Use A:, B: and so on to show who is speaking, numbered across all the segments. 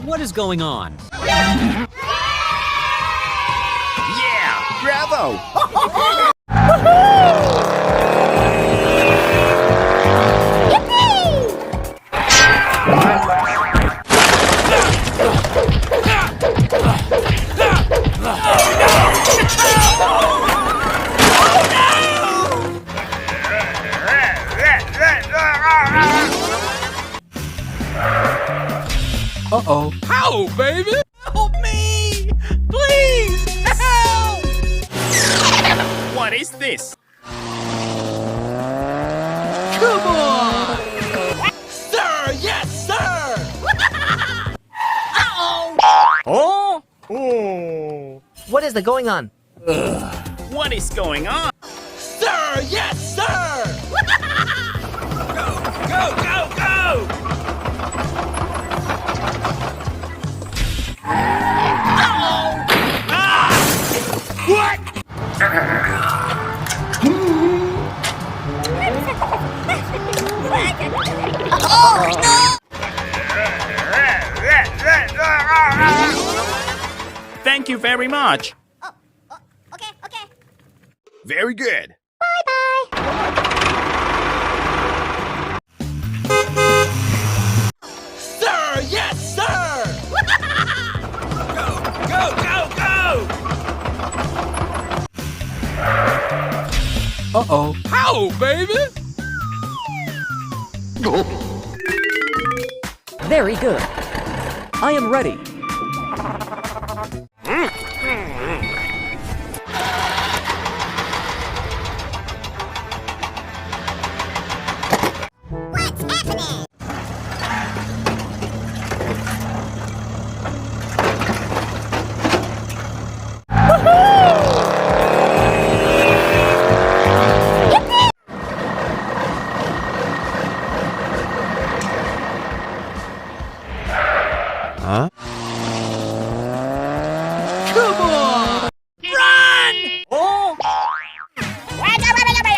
A: What is going on?
B: Yeah! Bravo!
C: Uh-oh.
D: Help, baby! Help me! Please! Help!
B: What is this?
D: Come on! Sir! Yes, sir! Uh-oh!
B: Oh? Oh.
E: What is going on?
B: What is going on?
D: Sir! Yes, sir! Go, go, go, go! Uh-oh! Ah! What?
E: Oh, no!
B: Thank you very much.
E: Okay.
B: Very good.
D: Sir! Yes, sir! Go, go, go, go!
C: Uh-oh.
D: How, baby?
A: Very good. I am ready.
E: What's happening?
C: Huh?
D: Come on! Run!
B: Oh!
D: Go, go, go, go!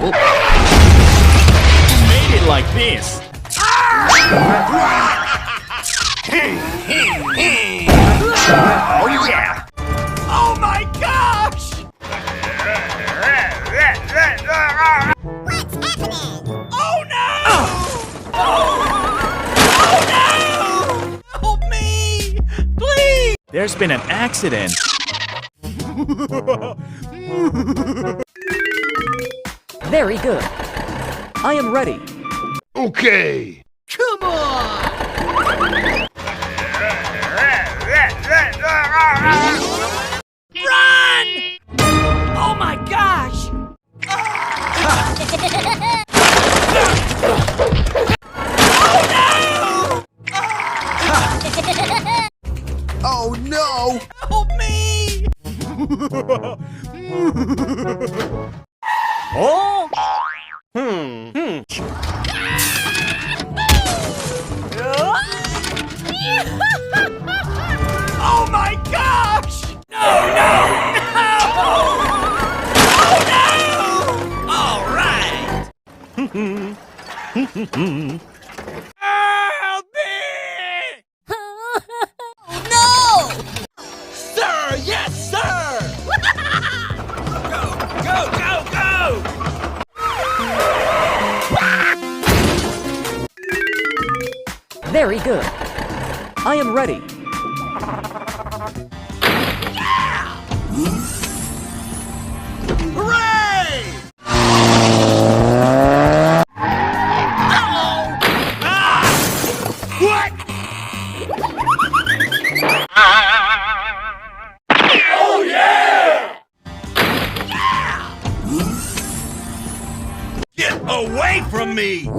E: Okay.
B: Made it like this. Oh yeah!
D: Oh my gosh!
E: What's happening?
D: Oh no! Oh no! Help me! Please!
B: There's been an accident.
A: Very good. I am ready.
C: Okay.
D: Come on! Run! Oh my gosh!
C: Oh, no!
D: Help me!
B: Oh!
D: Oh my gosh! No, no, no! Oh no! All right! Help me!
E: No!
D: Sir, yes, sir! Go, go, go, go!
A: Very good. I am ready.
D: Hooray! Uh-oh! Ah! What? Oh, yeah! Get away from me!